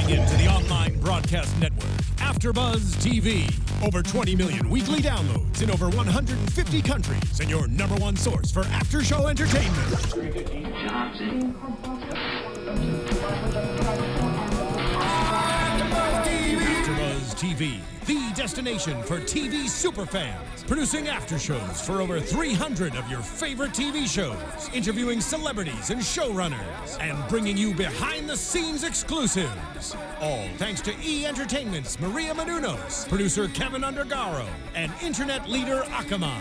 Tuning into the online broadcast network, AFTERBUZZ TV. Over 20 million weekly downloads in over 150 countries, and your number one source for after-show entertainment. AFTERBUZZ TV, the destination for TV superfans, producing after shows for over 300 of your favorite TV shows, interviewing celebrities and showrunners, and bringing you behind-the-scenes exclusives. All thanks to E! Entertainment's Maria Menounos, producer Kevin Undergaro, and internet leader Akamai.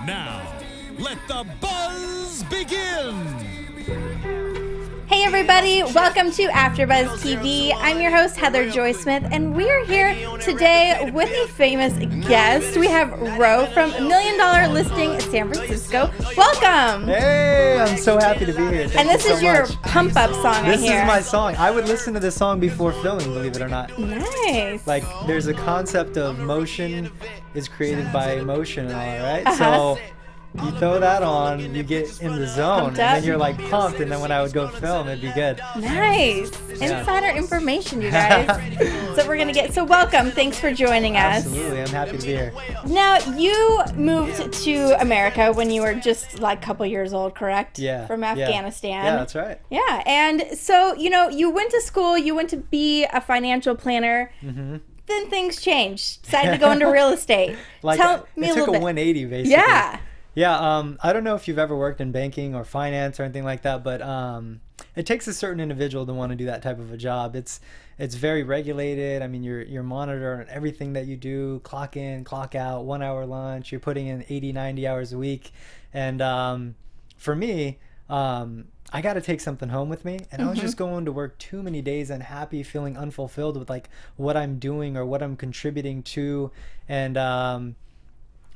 Now, let the buzz begin! Hey everybody, welcome to AFTERBUZZ TV. I'm your host, Heather Joy Smith, and we are here today with a famous guest. We have Roh from $1 Million Listing San Francisco. Welcome! Hey, I'm so happy to be here. And this is your pump up song, This I hear. is my song. I would listen to this song before filming, believe it or not. Nice. Like, there's a concept of motion is created by emotion and all, right? Uh-huh. So you throw that on, you get in the zone, and then you're like pumped, and then when I would go film, it'd be good. Nice. Yeah. Insider information, you guys. So we're going to get, so welcome. Thanks for joining us. Absolutely, I'm happy to be here. Now, you moved to America when you were just like a couple years old, correct? Yeah. From Afghanistan. Yeah, that's right. Yeah, and so, you know, you went to school, you went to be a financial planner. Mm-hmm. Then things changed. Decided to go into real estate. Like, Tell me it a took little a bit. 180, basically. Yeah. Yeah, I don't know if you've ever worked in banking or finance or anything like that, but it takes a certain individual to want to do that type of a job. It's very regulated. I mean, you're monitoring everything that you do, clock in, clock out, 1 hour lunch. You're putting in 80, 90 hours a week. And for me, I got to take something home with me. And I was just going to work too many days unhappy, feeling unfulfilled with like what I'm doing or what I'm contributing to. And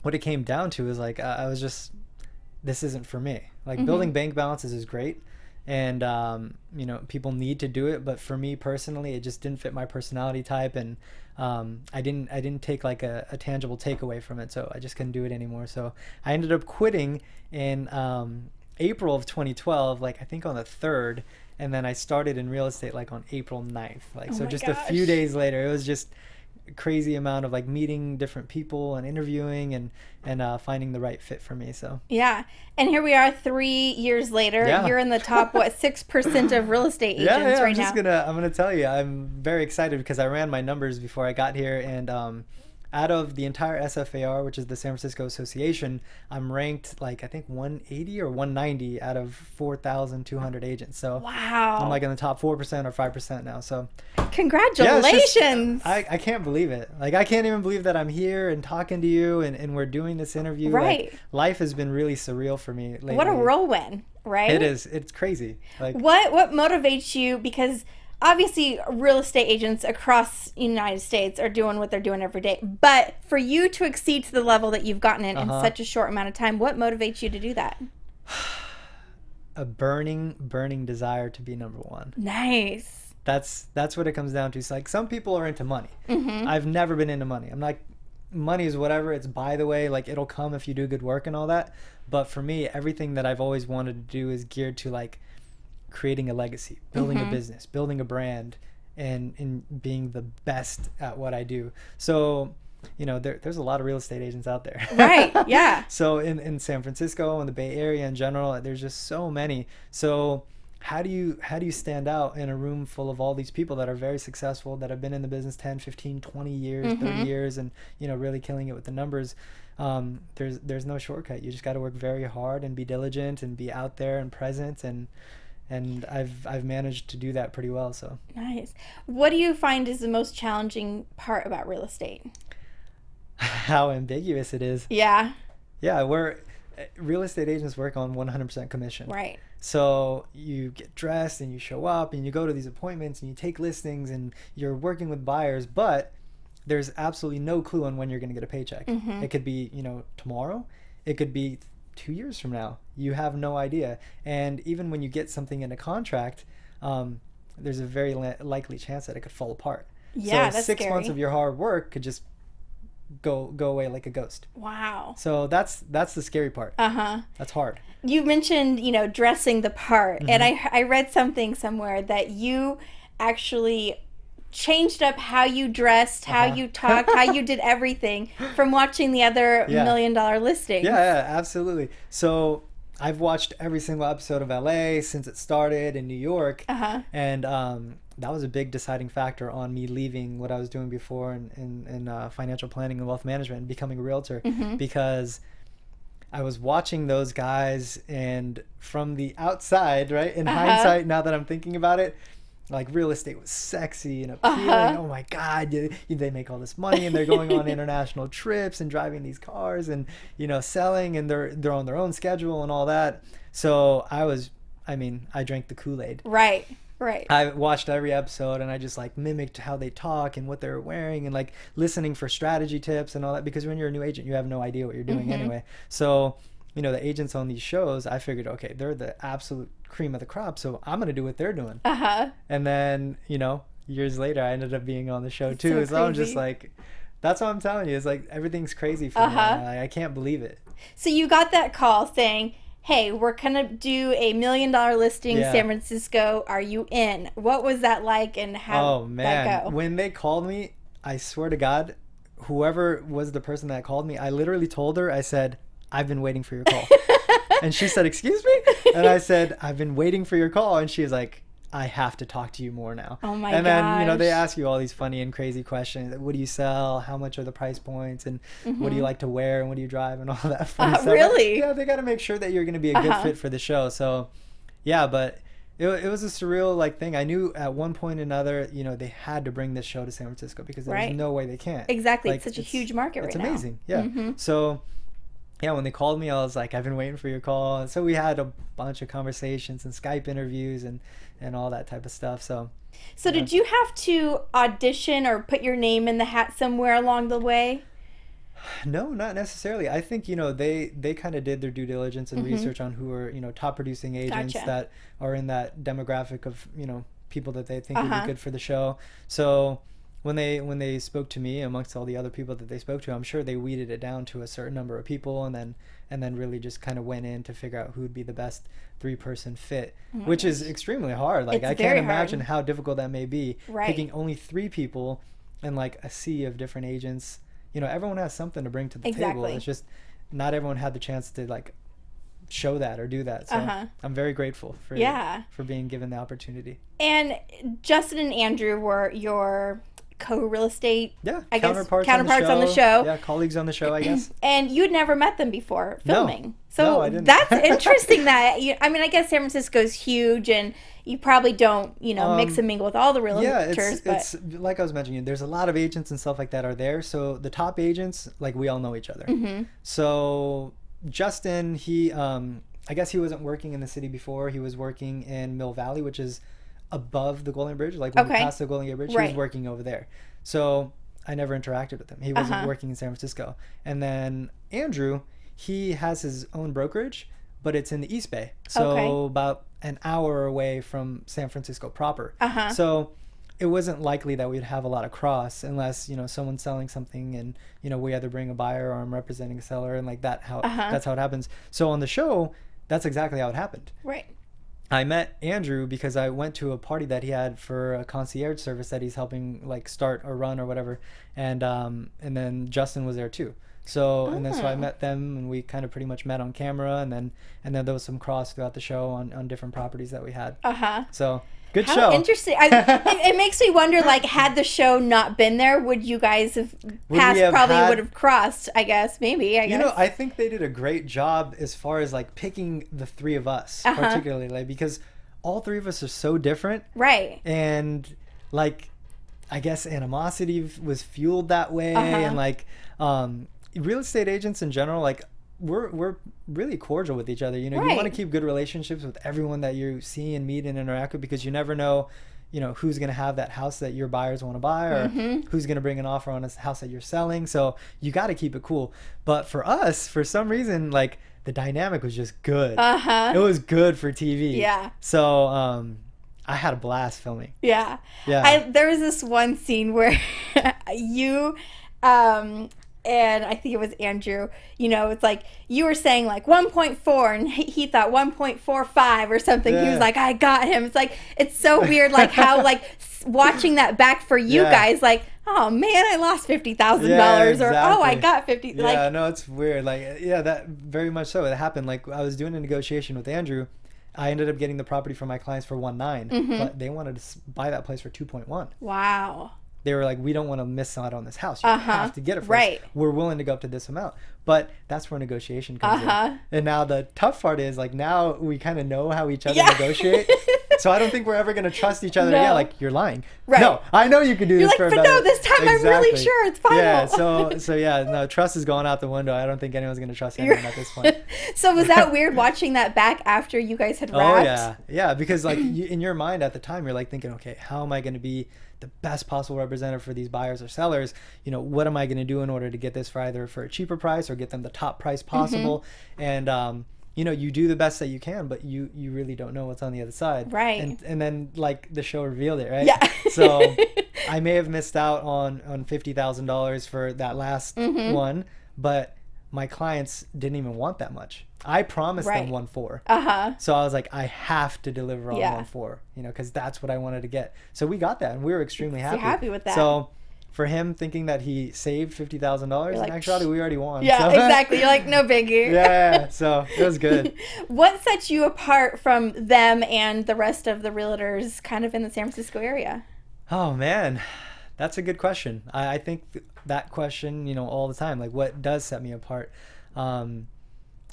what it came down to is like I was just, this isn't for me. Like building bank balances is great, and you know, people need to do it, but for me personally, it just didn't fit my personality type, and I didn't take like a tangible takeaway from it, so I just couldn't do it anymore. So I ended up quitting in April of 2012, like I think on the 3rd, and then I started in real estate like on April 9th. Like so just a few days later. It was just crazy amount of like meeting different people and interviewing and finding the right fit for me. So Yeah. And here we are 3 years later. Yeah. You're in the top, 6% of real estate agents right now? I'm gonna tell you, I'm very excited because I ran my numbers before I got here, and out of the entire SFAR, which is the San Francisco Association, I'm ranked like I think 180 or 190 out of 4,200 agents. So Wow. I'm like in the top 4% or 5% now. So Congratulations. Yeah, I can't believe it. Like I can't even believe that I'm here and talking to you and we're doing this interview. Right. Like, life has been really surreal for me lately. What a whirlwind, right? It is. It's crazy. Like What motivates you? Because obviously real estate agents across the United States are doing what they're doing every day. But for you to exceed to the level that you've gotten in such a short amount of time, what motivates you to do that? a burning desire to be number one. Nice. That's what it comes down to. It's like some people are into money. I've never been into money. I'm like, money is whatever. It's by the way, like it'll come if you do good work and all that. But for me, everything that I've always wanted to do is geared to like creating a legacy, building a business, building a brand, and being the best at what I do. So, you know, there's a lot of real estate agents out there. Right, yeah. So in San Francisco and the Bay Area in general, there's just so many. So how do you stand out in a room full of all these people that are very successful, that have been in the business 10, 15, 20 years, 30 years, and, you know, really killing it with the numbers? There's no shortcut. You just got to work very hard and be diligent and be out there and present, and I've managed to do that pretty well. So Nice. What do you find is the most challenging part about real estate? how ambiguous it is. Yeah. Yeah, real estate agents work on 100% commission. Right. So you get dressed and you show up and you go to these appointments and you take listings and you're working with buyers, but there's absolutely no clue on when you're going to get a paycheck. It could be, you know, tomorrow. It could be 2 years from now. You have no idea. And even when you get something in a contract, there's a very likely chance that it could fall apart. Yeah, so that's 6 scary. months of your hard work could just go away like a ghost. Wow. So that's the scary part. That's hard. You mentioned, you know, dressing the part, and I read something somewhere that you actually changed up how you dressed, how you talked, how you did everything from watching the other $1 million listings. Yeah, absolutely. So I've watched every single episode of LA since it started in New York. And that was a big deciding factor on me leaving what I was doing before in financial planning and wealth management and becoming a realtor, because I was watching those guys, and from the outside, right, in hindsight, now that I'm thinking about it, like real estate was sexy and appealing. Oh my God, they make all this money and they're going on international trips and driving these cars and, you know, selling, and they're on their own schedule and all that. So I drank the Kool-Aid. Right. I watched every episode and I just like mimicked how they talk and what they're wearing and like listening for strategy tips and all that, because when you're a new agent, you have no idea what you're doing anyway. So, you know, the agents on these shows, I figured, okay, they're the absolute cream of the crop, so I'm going to do what they're doing. And then, you know, years later, I ended up being on the show too. So I'm just like, that's what I'm telling you. It's like everything's crazy for me. I can't believe it. So you got that call saying, hey, we're going to do a $1 million listing in San Francisco. Are you in? What was that like, and how did that go? When they called me, I swear to God, whoever was the person that called me, I literally told her, I said, I've been waiting for your call. And she said, excuse me? And I said, I've been waiting for your call. And she was like, I have to talk to you more now. Oh my gosh. And then, you know, they ask you all these funny and crazy questions. What do you sell? How much are the price points? And what do you like to wear? And what do you drive? And all that funny stuff. Really? Yeah, they got to make sure that you're going to be a good fit for the show. So, yeah, but it was a surreal like thing. I knew at one point or another, you know, they had to bring this show to San Francisco because there's no way they can't. Exactly. Like, it's such a huge market right now. It's amazing. Yeah. So, yeah, when they called me, I was like, I've been waiting for your call. And so we had a bunch of conversations and Skype interviews and all that type of stuff. So did you have to audition or put your name in the hat somewhere along the way? No, not necessarily. I think, you know, they kind of did their due diligence and research on who are, you know, top producing agents that are in that demographic of, you know, people that they think would be good for the show. So when they spoke to me amongst all the other people that they spoke to, I'm sure they weeded it down to a certain number of people and then really just kind of went in to figure out who would be the best 3-person fit, which is extremely hard. Like, I can't imagine how difficult that may be, picking only 3 people and like a sea of different agents. You know, everyone has something to bring to the table. It's just not everyone had the chance to like show that or do that. So I'm very grateful for being given the opportunity. And Justin and Andrew were your co-real estate counterparts on the show. Yeah, colleagues on the show, I guess. And you'd never met them before filming. No, I didn't. That's interesting that I guess San Francisco's huge and you probably don't, you know, mix and mingle with all the realtors. It's like I was mentioning, there's a lot of agents and stuff like that are there. So the top agents, like, we all know each other. So Justin, he I guess he wasn't working in the city before. He was working in Mill Valley, which is above the Golden Bridge. Like when you pass the Golden Gate Bridge, he was working over there. So I never interacted with him. He wasn't working in San Francisco. And then Andrew, he has his own brokerage, but it's in the East Bay. So about an hour away from San Francisco proper. So it wasn't likely that we'd have a lot of cross unless, you know, someone's selling something and, you know, we either bring a buyer or I'm representing a seller and like that. That's how it happens. So on the show, that's exactly how it happened. Right. I met Andrew because I went to a party that he had for a concierge service that he's helping like start or run or whatever. And then Justin was there too. So, and then so I met them and we kind of pretty much met on camera and then there was some cross throughout the show on different properties that we had. So good show. How interesting. It makes me wonder, like, had the show not been there, would you guys have would have crossed, I guess, maybe, I guess. You know, I think they did a great job as far as, like, picking the 3 of us, particularly, like, because all 3 of us are so different. Right. And, like, I guess animosity was fueled that way. And, like, real estate agents in general, like, we're really cordial with each other. You know, you want to keep good relationships with everyone that you see and meet and interact with, because you never know, you know, who's going to have that house that your buyers want to buy or who's going to bring an offer on a house that you're selling. So you got to keep it cool. But for us, for some reason, like, the dynamic was just good. It was good for TV. Yeah. So I had a blast filming. Yeah. There was this one scene where you and I think it was Andrew, you know, it's like you were saying like 1.4 and he thought 1.45 or something. He was like, I got him. It's like, it's so weird, like how like watching that back for you guys, like, oh man, I lost $50,000 or oh, I got 50. Yeah, like, no, it's weird. Like, yeah, that very much so. It happened. Like I was doing a negotiation with Andrew. I ended up getting the property from my clients for 1.9, but they wanted to buy that place for 2.1. Wow. They were like, we don't want to miss out on this house. You have to get it for us. Right. We're willing to go up to this amount. But that's where negotiation comes in. And now the tough part is like now we kind of know how each other negotiate. So I don't think we're ever going to trust each other. No. Yeah, like you're lying. Right. No, I know you can do You're this like, for but better. no, this time I'm really sure it's final. Yeah, so yeah, no, trust is going out the window. I don't think anyone's going to trust anyone at this point. So was that weird watching that back after you guys had wrapped? Oh yeah, yeah, because like in your mind at the time, you're like thinking, okay, how am I going to be the best possible representative for these buyers or sellers? You know, what am I going to do in order to get this for either for a cheaper price or get them the top price possible? And you know, you do the best that you can, but you really don't know what's on the other side. Right. And then like the show revealed it, right? Yeah. So I may have missed out on $50,000 for that last one, but my clients didn't even want that much. I promised them 1.4. So I was like, I have to deliver on 1.4, you know, because that's what I wanted to get. So we got that, and we were extremely happy. So happy with that. So for him thinking that he saved $50,000, like, in actuality, we already won. Yeah, so. exactly. You're like, no biggie. Yeah, so it was good. What sets you apart from them and the rest of the realtors kind of in the San Francisco area? Oh, man. That's a good question. I think that question, you know, all the time, like what does set me apart?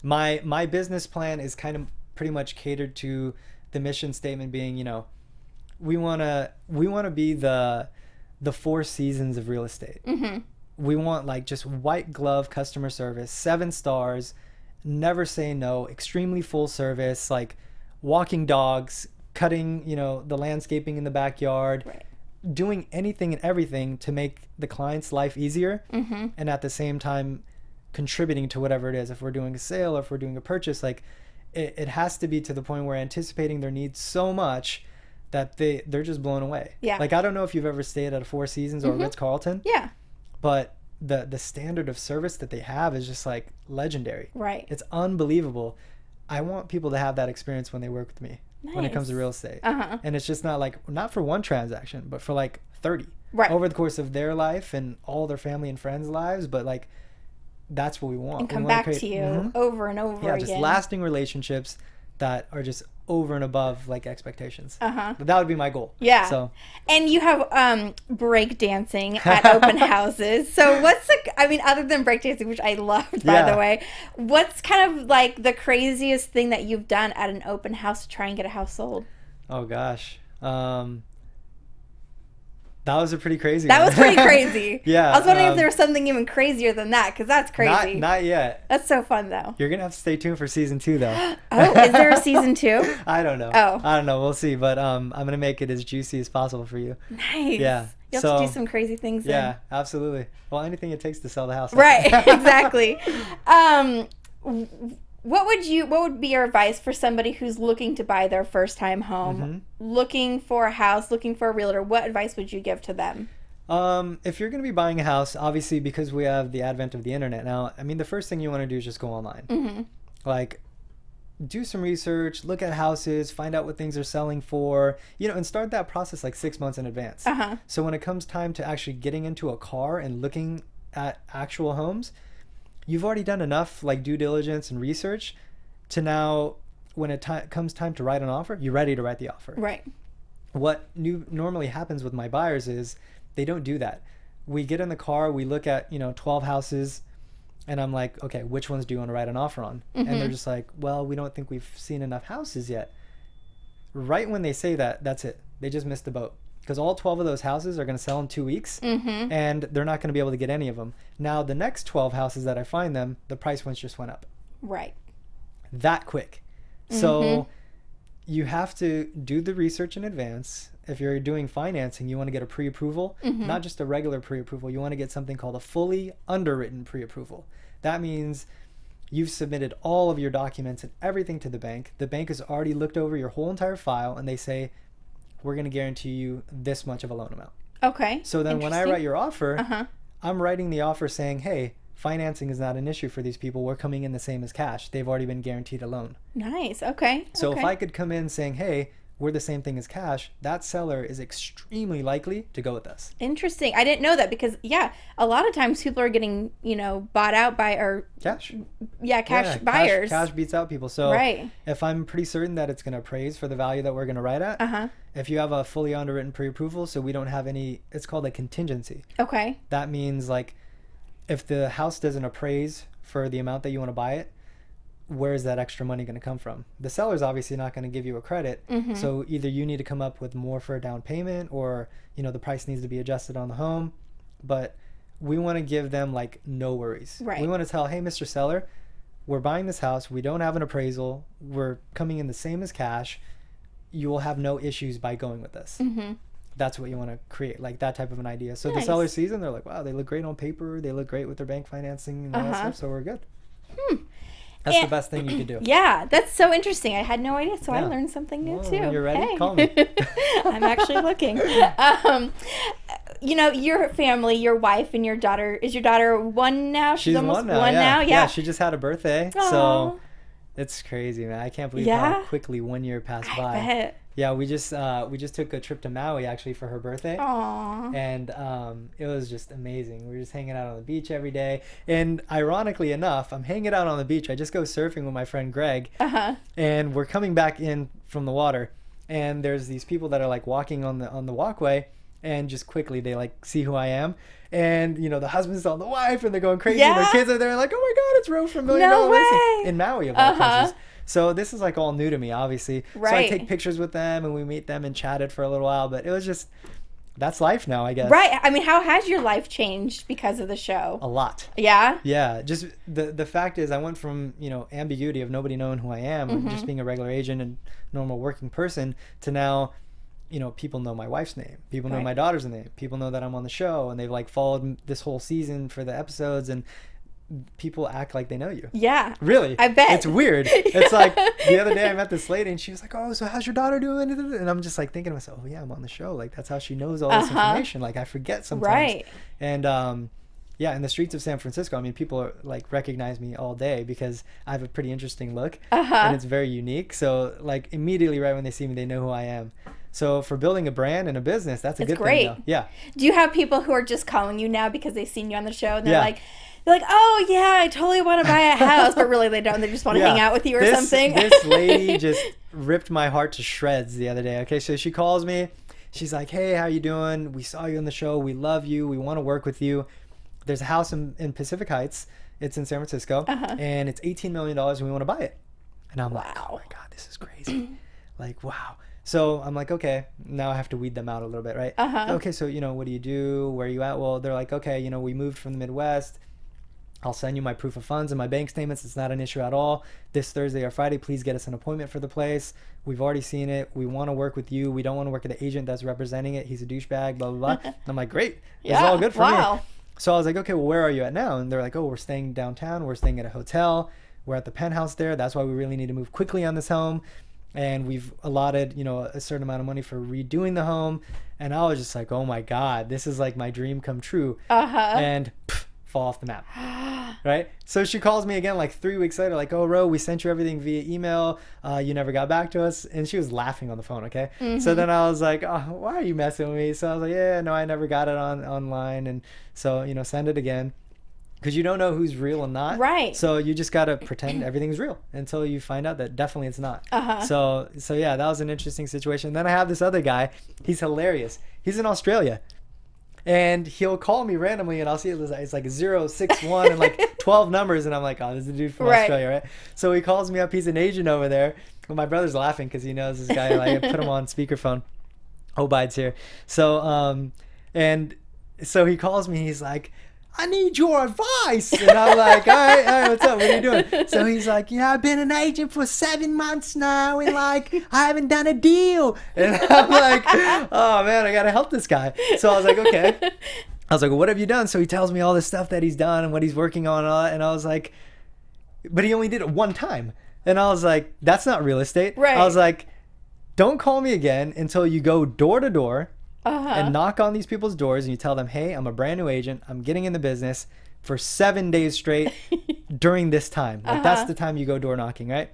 My business plan is kind of pretty much catered to the mission statement being, you know, we want to be the Four Seasons of real estate. We want like just white glove customer service, 7 stars, never say no, extremely full service, like walking dogs, cutting, you know, the landscaping in the backyard, doing anything and everything to make the client's life easier, and at the same time contributing to whatever it is. If we're doing a sale or if we're doing a purchase, like it has to be to the point where anticipating their needs so much that they're just blown away. Yeah. Like I don't know if you've ever stayed at a Four Seasons or a Ritz-Carlton. Yeah. But the standard of service that they have is just like legendary. Right. It's unbelievable. I want people to have that experience when they work with me. Nice. When it comes to real estate. And it's just not for one transaction, but for like 30. Right. Over the course of their life and all their family and friends' lives, but like that's what we want. And come back to you over and over again. Yeah, just lasting relationships that are just over and above like expectations. But that would be my goal. Yeah. So, and you have break dancing at open houses. So what's other than break dancing, which I loved by the way, what's kind of like the craziest thing that you've done at an open house to try and get a house sold? Oh gosh. That was a pretty crazy one. That was pretty crazy. Yeah. I was wondering if there was something even crazier than that, because that's crazy. Not yet. That's so fun, though. You're going to have to stay tuned for season 2, though. Oh, is there a season 2? I don't know. Oh. I don't know. We'll see. But I'm going to make it as juicy as possible for you. Nice. Yeah. You'll have to do some crazy things then. Yeah, absolutely. Well, anything it takes to sell the house. Right. Exactly. What would be your advice for somebody who's looking to buy their first time home, looking for a house, looking for a realtor? What advice would you give to them? If you're going to be buying a house, obviously because we have the advent of the internet now, I mean, the first thing you want to do is just go online. Like, do some research, look at houses, find out what things are selling for, you know, and start that process like 6 months in advance. So when it comes time to actually getting into a car and looking at actual homes, you've already done enough like due diligence and research to now when it comes time to write an offer, you're ready to write the offer. Right. What normally happens with my buyers is they don't do that. We get in the car, we look at, 12 houses, and I'm like, okay, which ones do you want to write an offer on? And they're just like, well, we don't think we've seen enough houses yet. Right when they say that, that's it. They just missed the boat. Because all 12 of those houses are going to sell in 2 weeks, and they're not going to be able to get any of them. Now, the next 12 houses that I find them, the price ones just went up. Right. That quick. So you have to do the research in advance. If you're doing financing, you want to get a pre-approval, not just a regular pre-approval. You want to get something called a fully underwritten pre-approval. That means you've submitted all of your documents and everything to the bank. The bank has already looked over your whole entire file, and they say, we're going to guarantee you this much of a loan amount. Okay. So then when I write your offer, I'm writing the offer saying, hey, financing is not an issue for these people. We're coming in the same as cash. They've already been guaranteed a loan. Nice. Okay. So if I could come in saying, hey, we're the same thing as cash, that seller is extremely likely to go with us. Interesting. I didn't know that because, a lot of times people are getting, bought out by cash. Yeah, cash buyers. Cash beats out people. So right. If I'm pretty certain that it's going to appraise for the value that we're going to write at, if you have a fully underwritten pre-approval, so we don't have any, it's called a contingency. Okay. That means like if the house doesn't appraise for the amount that you want to buy it, where is that extra money going to come from? The seller's obviously not going to give you a credit. So either you need to come up with more for a down payment or, the price needs to be adjusted on the home. But we want to give them like no worries. Right. We want to tell, hey, Mr. Seller, we're buying this house. We don't have an appraisal. We're coming in the same as cash. You will have no issues by going with us. That's what you want to create, like that type of an idea. So the seller sees them, they're like, wow, they look great on paper. They look great with their bank financing and all that stuff. So we're good. That's the best thing you could do. Yeah, that's so interesting. I had no idea, so I learned something new too. When you're ready, call me. I'm actually looking. Your family, your wife and your daughter. Is your daughter one now? She's almost one now. Yeah, she just had a birthday. Aww. So it's crazy, man. I can't believe how quickly 1 year passed by. I bet. Yeah, we just took a trip to Maui actually for her birthday. Aww. And it was just amazing. We were just hanging out on the beach every day. And ironically enough, I'm hanging out on the beach. I just go surfing with my friend Greg. And we're coming back in from the water. And there's these people that are like walking on the walkway. And just quickly they like see who I am. And the husband's on the wife and they're going crazy. And their kids are there like, oh my God, it's Roh from $1 Million No way. In Maui of all places. So this is like all new to me, obviously. Right. So I take pictures with them and we meet them and chatted for a little while. But it was just, that's life now, I guess. Right. I mean, how has your life changed because of the show? A lot. Yeah? Yeah. Just the fact is I went from, ambiguity of nobody knowing who I am, and just being a regular agent and normal working person, to now, people know my wife's name. People know my daughter's name. People know that I'm on the show and they've like followed this whole season for the episodes, and people act like they know you. Yeah. Really? I bet. It's weird. It's like the other day I met this lady and she was like, oh, so how's your daughter doing? And I'm just like thinking to myself, oh yeah, I'm on the show. Like that's how she knows all this information. Like I forget sometimes. Right. And in the streets of San Francisco, I mean, people are like recognize me all day because I have a pretty interesting look and it's very unique. So like immediately right when they see me, they know who I am. So for building a brand and a business, that's a good thing. Though. Yeah. Do you have people who are just calling you now because they've seen you on the show and they're like, oh yeah, I totally want to buy a house, but really they don't. They just want to hang out with you or something. This lady just ripped my heart to shreds the other day. Okay, so she calls me. She's like, hey, how you doing? We saw you on the show. We love you. We want to work with you. There's a house in Pacific Heights. It's in San Francisco, and it's $18 million, and we want to buy it. And I'm like, oh my God, this is crazy. Like, wow. So I'm like, okay, now I have to weed them out a little bit, right? Okay, so, what do you do? Where are you at? Well, they're like, okay, we moved from the Midwest. I'll send you my proof of funds and my bank statements. It's not an issue at all. This Thursday or Friday, please get us an appointment for the place. We've already seen it. We want to work with you. We don't want to work with the agent that's representing it. He's a douchebag, blah, blah, blah. I'm like, great. This is all good for me. So I was like, okay, well, where are you at now? And they're like, oh, we're staying downtown. We're staying at a hotel. We're at the penthouse there. That's why we really need to move quickly on this home. And we've allotted, a certain amount of money for redoing the home. And I was just like, oh my God, this is like my dream come true. And fall off the map. Right? So she calls me again like 3 weeks later, like, oh, Roh, we sent you everything via email. You never got back to us. And she was laughing on the phone, okay? So then I was like, oh, why are you messing with me? So I was like, yeah, no, I never got it online. And so, send it again. Because you don't know who's real and not. Right. So you just got to pretend everything's real until you find out that definitely it's not. So yeah, that was an interesting situation. Then I have this other guy. He's hilarious. He's in Australia. And he'll call me randomly and I'll see it's like 061 and like 12 numbers. And I'm like, oh, this is a dude from Australia, right? So he calls me up. He's an agent over there. Well, my brother's laughing because he knows this guy. Like, I put him on speakerphone. Obide's here. So, and so he calls me. He's like, I need your advice. And I'm like, all right, what's up? What are you doing? So he's like, yeah, I've been an agent for 7 months now, and like, I haven't done a deal. And I'm like, oh man, I got to help this guy. So I was like, okay. I was like, well, what have you done? So he tells me all this stuff that he's done and what he's working on. And I was like, but he only did it one time. And I was like, that's not real estate. Right. I was like, don't call me again until you go door to door and knock on these people's doors and you tell them, hey, I'm a brand new agent. I'm getting in the business for 7 days straight during this time. Like that's the time you go door knocking, right?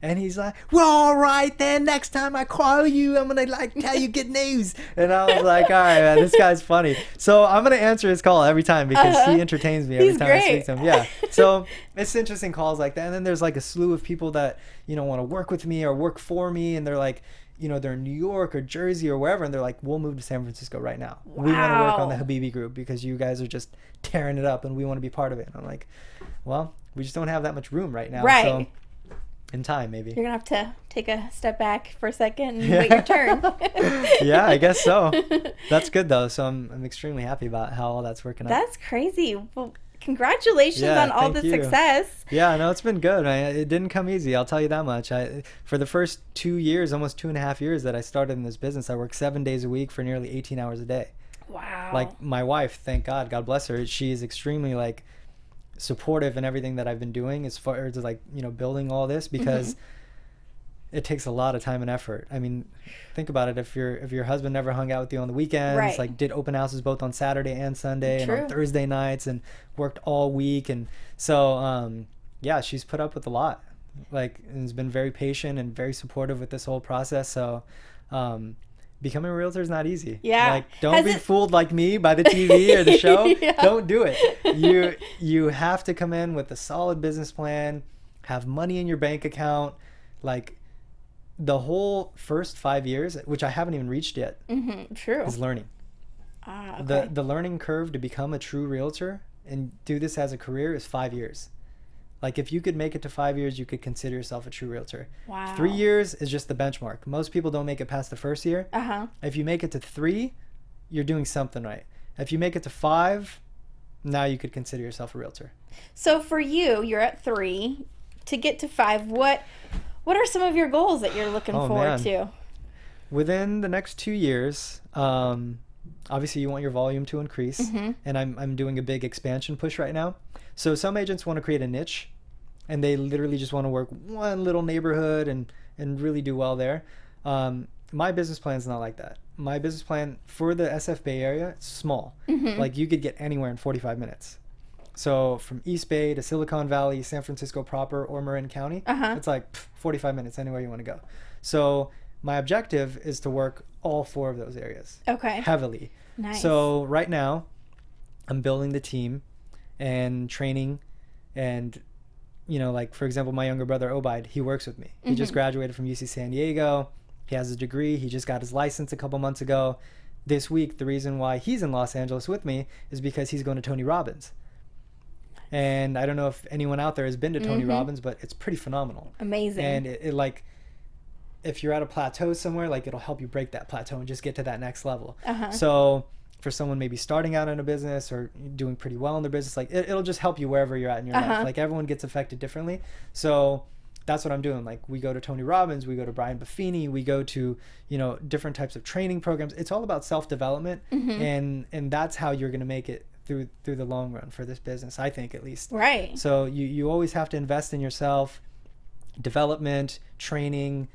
And he's like, well, all right, then next time I call you, I'm going to like tell you good news. And I was like, all right, man, this guy's funny. So I'm going to answer his call every time because he entertains me every time I speak to him. Yeah. So it's interesting calls like that. And then there's like a slew of people that, you know, want to work with me or work for me. And they're like, you know, they're in New York or Jersey or wherever. And they're like, we'll move to San Francisco right now. Wow. We want to work on the Habibi group because you guys are just tearing it up and we want to be part of it. And I'm like, well, we just don't have that much room right now. Right. So in time, maybe. You're going to have to take a step back for a second and wait your turn. Yeah, I guess so. That's good, though. So I'm extremely happy about how all that's working out. That's crazy. Well, congratulations on all the success. Yeah, no, it's been good. It didn't come easy. I'll tell you that much. For the first 2 years, almost 2.5 years that I started in this business, I worked 7 days a week for nearly 18 hours a day. Wow. Like my wife, thank God bless her. She's extremely like supportive in everything that I've been doing as far as like, you know, building all this because it takes a lot of time and effort. I mean, think about it. If your husband never hung out with you on the weekends, like did open houses both on Saturday and Sunday and on Thursday nights and worked all week. And so, yeah, she's put up with a lot, like, and has been very patient and very supportive with this whole process. So, becoming a realtor is not easy. Yeah. Like, don't be fooled like me by the TV or the show. Don't do it. You have to come in with a solid business plan, have money in your bank account. Like, the whole first 5 years, which I haven't even reached yet, is learning. Okay. The learning curve to become a true realtor and do this as a career is 5 years. Like, if you could make it to 5 years, you could consider yourself a true realtor. Wow. 3 years is just the benchmark. Most people don't make it past the first year. If you make it to 3, you're doing something right. If you make it to 5, now you could consider yourself a realtor. So for you, you're at 3. To get to 5, what are some of your goals that you're looking forward to? Within the next 2 years, obviously you want your volume to increase, and I'm doing a big expansion push right now. So some agents want to create a niche, and they literally just want to work one little neighborhood and really do well there. My business plan is not like that. My business plan for the SF Bay Area, it's small. Like, you could get anywhere in 45 minutes. So from East Bay to Silicon Valley, San Francisco proper, or Marin County, it's like 45 minutes anywhere you want to go. So my objective is to work all 4 of those areas. Heavily. Nice. So right now, I'm building the team and training, and, you know, like, for example, my younger brother Obaid, he works with me. He just graduated from UC San Diego. He has a degree. He just got his license a couple months ago. This week, the reason why he's in Los Angeles with me is because he's going to Tony Robbins. And I don't know if anyone out there has been to Tony Robbins, but it's pretty phenomenal. Amazing. And it like, if you're at a plateau somewhere, like, it'll help you break that plateau and just get to that next level. So for someone maybe starting out in a business or doing pretty well in their business, like, it'll just help you wherever you're at in your life. Like, everyone gets affected differently. So that's what I'm doing. Like, we go to Tony Robbins, we go to Brian Buffini, we go to, you know, different types of training programs. It's all about self-development, and that's how you're going to make it through the long run for this business, I think, at least. Right. So you always have to invest in yourself, development, training,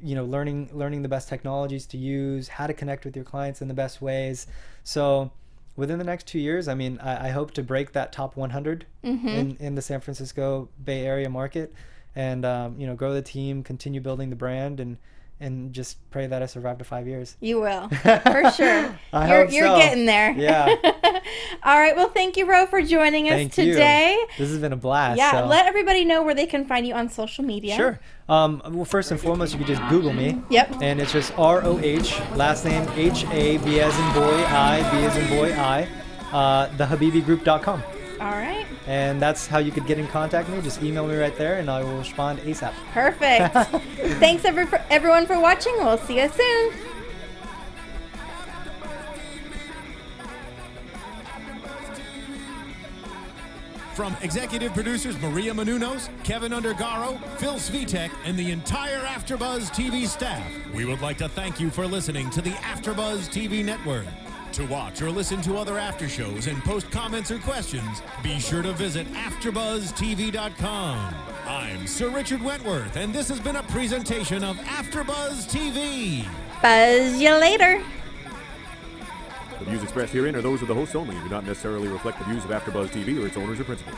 you know, learning the best technologies to use, how to connect with your clients in the best ways. So within the next 2 years, I mean, I hope to break that top 100 in the San Francisco Bay Area market, and you know, grow the team, continue building the brand, and just pray that I survive to 5 years. You will, for sure. You're getting there. Yeah. All right. Well, thank you, Roh, for joining us today. This has been a blast. Yeah. So let everybody know where they can find you on social media. Sure. Well, first and foremost, you can just Google me. Yep. And it's just ROH, last name HAB as in boy, B as in boy, thehabibigroup.com. All right. And that's how you could get in contact with me. Just email me right there, and I will respond ASAP. Perfect. Thanks, everyone, for watching. We'll see you soon. From executive producers Maria Menounos, Kevin Undergaro, Phil Svitek, and the entire AfterBuzz TV staff, we would like to thank you for listening to the AfterBuzz TV network. To watch or listen to other after shows and post comments or questions, be sure to visit AfterBuzzTV.com. I'm Sir Richard Wentworth, and this has been a presentation of AfterBuzz TV. Buzz you later. The views expressed herein are those of the hosts only and do not necessarily reflect the views of AfterBuzz TV or its owners or principals.